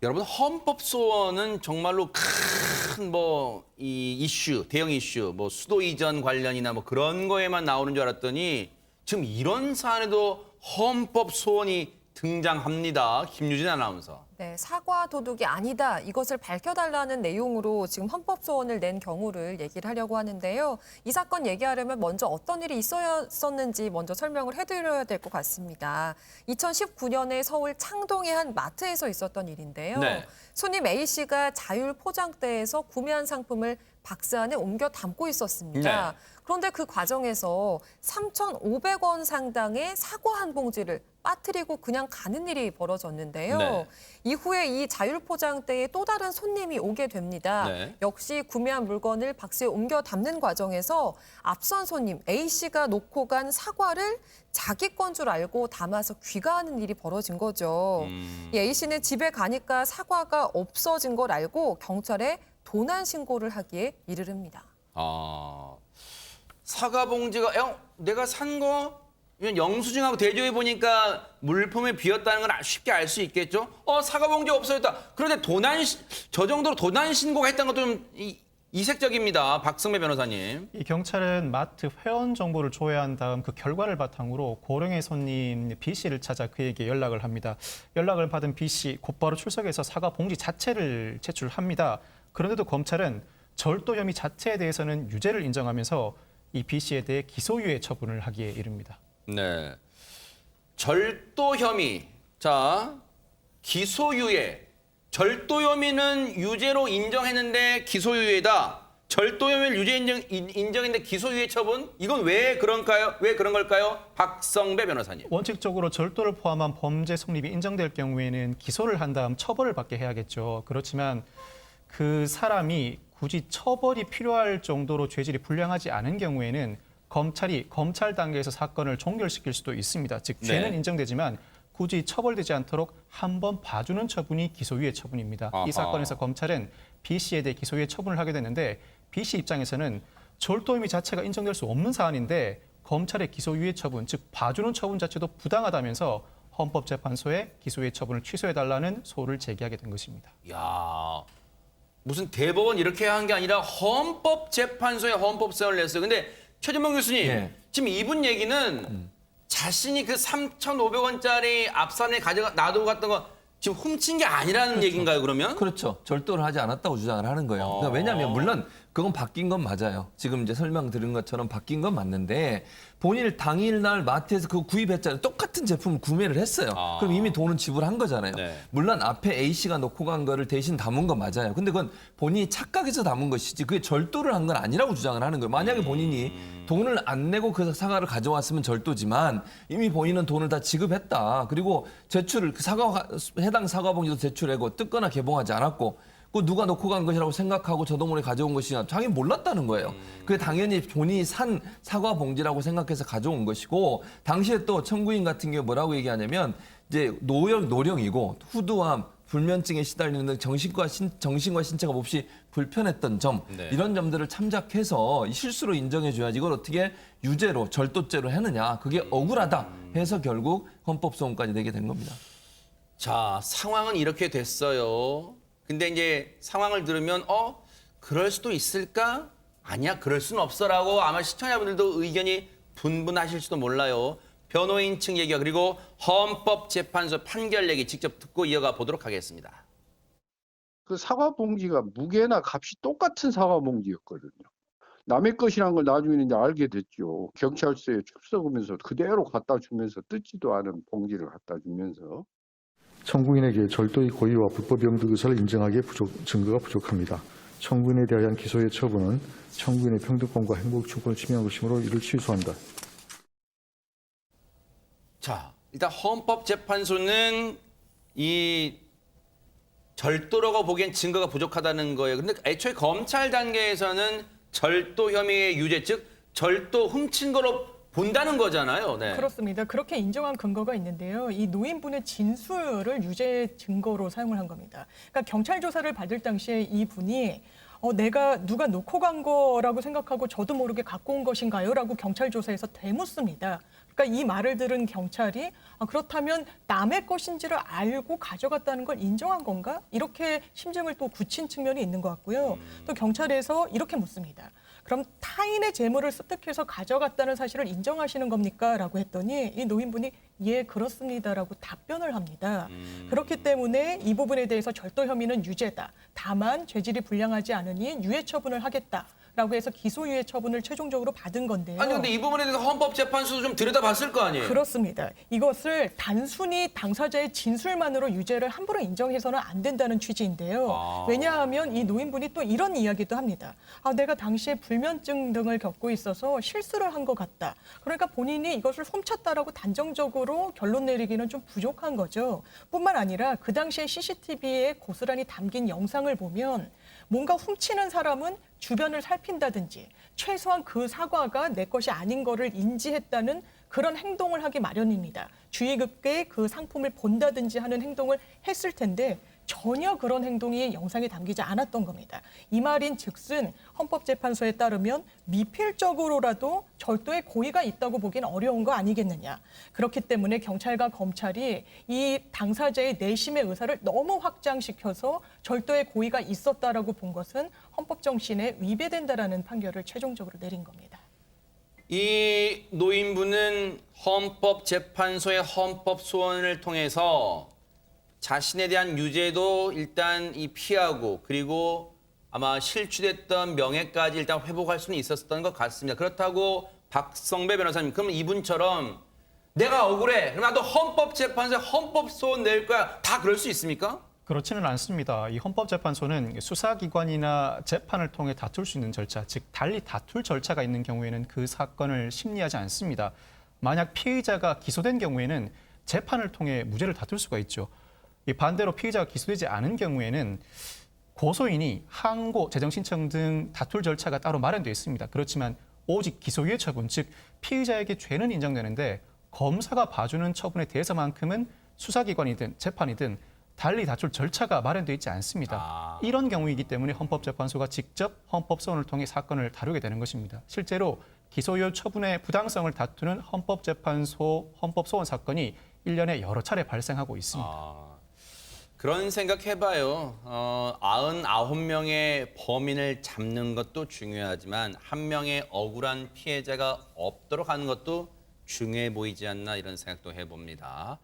여러분 헌법소원은 정말로 큰 이 이슈, 대형 이슈, 뭐 수도 이전 관련이나 뭐 그런 거에만 나오는 줄 알았더니 지금 이런 사안에도 헌법소원이 등장합니다. 김유진 아나운서. 네, 사과 도둑이 아니다. 이것을 밝혀달라는 내용으로 지금 헌법소원을 낸 경우를 얘기를 하려고 하는데요. 이 사건 얘기하려면 먼저 어떤 일이 있었는지 먼저 설명을 해드려야 될 것 같습니다. 2019년에 서울 창동의 한 마트에서 있었던 일인데요. 네. 손님 A씨가 자율 포장대에서 구매한 상품을 박스 안에 옮겨 담고 있었습니다. 네. 그런데 그 과정에서 3,500원 상당의 사과 한 봉지를 빠뜨리고 그냥 가는 일이 벌어졌는데요. 네. 이후에 이 자율 포장대에 또 다른 손님이 오게 됩니다. 네. 역시 구매한 물건을 박스에 옮겨 담는 과정에서 앞선 손님 A씨가 놓고 간 사과를 자기 건 줄 알고 담아서 귀가하는 일이 벌어진 거죠. 이 A씨는 집에 가니까 사과가 없어진 걸 알고 경찰에 도난 신고를 하기에 이르릅니다. 사과 봉지가 내가 산 거 영수증하고 대조해 보니까 물품에 비었다는 걸 쉽게 알 수 있겠죠. 사과 봉지 없어졌다. 그런데 저 정도로 도난 신고가 했다는 것도 좀 이색적입니다. 박승배 변호사님. 이 경찰은 마트 회원 정보를 조회한 다음 그 결과를 바탕으로 고령의 손님 B 씨를 찾아 그에게 연락을 합니다. 연락을 받은 B 씨 곧바로 출석해서 사과 봉지 자체를 제출합니다. 그런데도 검찰은 절도 혐의 자체에 대해서는 유죄를 인정하면서 이 B 씨에 대해 기소유예 처분을 하기에 이릅니다. 네. 절도 혐의. 자, 기소유예. 절도 혐의는 유죄로 인정했는데 기소유예다. 절도 혐의를 유죄 인정했는데 기소유예 처분? 이건 왜 그런가요? 왜 그런 걸까요? 박성배 변호사님. 원칙적으로 절도를 포함한 범죄 성립이 인정될 경우에는 기소를 한 다음 처벌을 받게 해야겠죠. 그렇지만 그 사람이 굳이 처벌이 필요할 정도로 죄질이 불량하지 않은 경우에는 검찰이 검찰 단계에서 사건을 종결시킬 수도 있습니다. 즉 죄는 네. 인정되지만 굳이 처벌되지 않도록 한번 봐주는 처분이 기소유예 처분입니다. 아하. 이 사건에서 검찰은 B 씨에 대해 기소유예 처분을 하게 됐는데 B 씨 입장에서는 절도 혐의 자체가 인정될 수 없는 사안인데 검찰의 기소유예 처분, 즉 봐주는 처분 자체도 부당하다면서 헌법재판소에 기소유예 처분을 취소해달라는 소를 제기하게 된 것입니다. 야, 무슨 대법원 이렇게 한 게 아니라 헌법재판소에 헌법소원을 냈어요. 근데 최준봉 교수님, 네. 지금 이분 얘기는 자신이 그 3,500원짜리 앞산에 놔두고 갔던 거 지금 훔친 게 아니라는 얘기인가요, 그러면? 그렇죠. 절도를 하지 않았다고 주장을 하는 거예요. 그러니까 왜냐하면 물론 그건 바뀐 건 맞아요. 지금 이제 설명 드린 것처럼 바뀐 건 맞는데 본인을 당일날 마트에서 그거 구입했잖아요. 똑같은 제품을 구매를 했어요. 그럼 이미 돈은 지불한 거잖아요. 네. 물론 앞에 A 씨가 놓고 간 거를 대신 담은 건 맞아요. 근데 그건 본인이 착각해서 담은 것이지 그게 절도를 한 건 아니라고 주장을 하는 거예요. 만약에 본인이 돈을 안 내고 그 사과를 가져왔으면 절도지만 이미 본인은 돈을 다 지급했다. 그리고 제출을 해당 사과 봉지도 제출하고 뜯거나 개봉하지 않았고 그 누가 놓고 간 것이라고 생각하고 저도 모르게 가져온 것이 자기는 몰랐다는 거예요. 그게 당연히 본인이 산 사과 봉지라고 생각해서 가져온 것이고 당시에 또 청구인 같은 경우 뭐라고 얘기하냐면 이제 노령이고 후두암 불면증에 시달리는 정신과 신체가 몹시 불편했던 점 네. 이런 점들을 참작해서 실수로 인정해줘야지 이걸 어떻게 유죄로 절도죄로 했느냐 그게 억울하다 해서 결국 헌법소원까지 내게 된 겁니다. 자, 상황은 이렇게 됐어요. 근데 이제 상황을 들으면 그럴 수도 있을까? 아니야, 그럴 수는 없어라고 아마 시청자분들도 의견이 분분하실지도 몰라요. 변호인 측 얘기와 그리고 헌법재판소 판결 얘기 직접 듣고 이어가 보도록 하겠습니다. 그 사과 봉지가 무게나 값이 똑같은 사과 봉지였거든요. 남의 것이란 걸 나중에 이제 알게 됐죠. 경찰서에 출석하면서 그대로 갖다 주면서 뜯지도 않은 봉지를 갖다 주면서. 청구인에게 절도의 고의와 불법 영득 의사를 인정하기에 증거가 부족합니다. 청구인에 대한 기소의 처분은 청구인의 평등권과 행복충권을 침해한 것이므로 이를 취소한다. 자, 일단 헌법재판소는 이 절도라고 보기엔 증거가 부족하다는 거예요. 근데 애초에 검찰 단계에서는 절도 혐의의 유죄, 즉 절도 훔친 거로 본다는 거잖아요. 네. 그렇습니다. 그렇게 인정한 근거가 있는데요. 이 노인분의 진술을 유죄 증거로 사용을 한 겁니다. 그러니까 경찰 조사를 받을 당시에 이 분이 내가 누가 놓고 간 거라고 생각하고 저도 모르게 갖고 온 것인가요? 라고 경찰 조사에서 되묻습니다. 그러니까 이 말을 들은 경찰이 그렇다면 남의 것인지를 알고 가져갔다는 걸 인정한 건가? 이렇게 심증을 또 굳힌 측면이 있는 것 같고요. 또 경찰에서 이렇게 묻습니다. 그럼 타인의 재물을 습득해서 가져갔다는 사실을 인정하시는 겁니까? 라고 했더니 이 노인분이 예, 그렇습니다라고 답변을 합니다. 그렇기 때문에 이 부분에 대해서 절도 혐의는 유죄다. 다만 죄질이 불량하지 않으니 유예 처분을 하겠다. 라고 해서 기소유예 처분을 최종적으로 받은 건데요. 아니 근데 이 부분에 대해서 헌법재판소도 좀 들여다봤을 거 아니에요? 그렇습니다. 이것을 단순히 당사자의 진술만으로 유죄를 함부로 인정해서는 안 된다는 취지인데요. 왜냐하면 이 노인분이 또 이런 이야기도 합니다. 내가 당시에 불면증 등을 겪고 있어서 실수를 한 것 같다. 그러니까 본인이 이것을 훔쳤다라고 단정적으로 결론 내리기는 좀 부족한 거죠. 뿐만 아니라 그 당시에 CCTV에 고스란히 담긴 영상을 보면 뭔가 훔치는 사람은 주변을 살핀다든지 최소한 그 사과가 내 것이 아닌 거를 인지했다는 그런 행동을 하기 마련입니다. 주의 깊게 그 상품을 본다든지 하는 행동을 했을 텐데 전혀 그런 행동이 영상에 담기지 않았던 겁니다. 이 말인 즉슨 헌법재판소에 따르면 미필적으로라도 절도의 고의가 있다고 보기는 어려운 거 아니겠느냐. 그렇기 때문에 경찰과 검찰이 이 당사자의 내심의 의사를 너무 확장시켜서 절도의 고의가 있었다라고 본 것은 헌법 정신에 위배된다라는 판결을 최종적으로 내린 겁니다. 이 노인분은 헌법재판소의 헌법소원을 통해서 자신에 대한 유죄도 일단 피하고 그리고 아마 실추됐던 명예까지 일단 회복할 수는 있었던 것 같습니다. 그렇다고 박성배 변호사님, 그러면 이분처럼 내가 억울해, 그럼 나도 헌법재판소에 헌법소원 낼 거야, 다 그럴 수 있습니까? 그렇지는 않습니다. 이 헌법재판소는 수사기관이나 재판을 통해 다툴 수 있는 절차, 즉 달리 다툴 절차가 있는 경우에는 그 사건을 심리하지 않습니다. 만약 피의자가 기소된 경우에는 재판을 통해 무죄를 다툴 수가 있죠. 이 반대로 피의자가 기소되지 않은 경우에는 고소인이 항고, 재정신청 등 다툴 절차가 따로 마련되어 있습니다. 그렇지만 오직 기소유예 처분, 즉 피의자에게 죄는 인정되는데 검사가 봐주는 처분에 대해서만큼은 수사기관이든 재판이든 달리 다툴 절차가 마련되어 있지 않습니다. 이런 경우이기 때문에 헌법재판소가 직접 헌법소원을 통해 사건을 다루게 되는 것입니다. 실제로 기소유예 처분의 부당성을 다투는 헌법재판소 헌법소원 사건이 1년에 여러 차례 발생하고 있습니다. 그런 생각해봐요. 99명의 범인을 잡는 것도 중요하지만 한 명의 억울한 피해자가 없도록 하는 것도 중요해 보이지 않나 이런 생각도 해봅니다.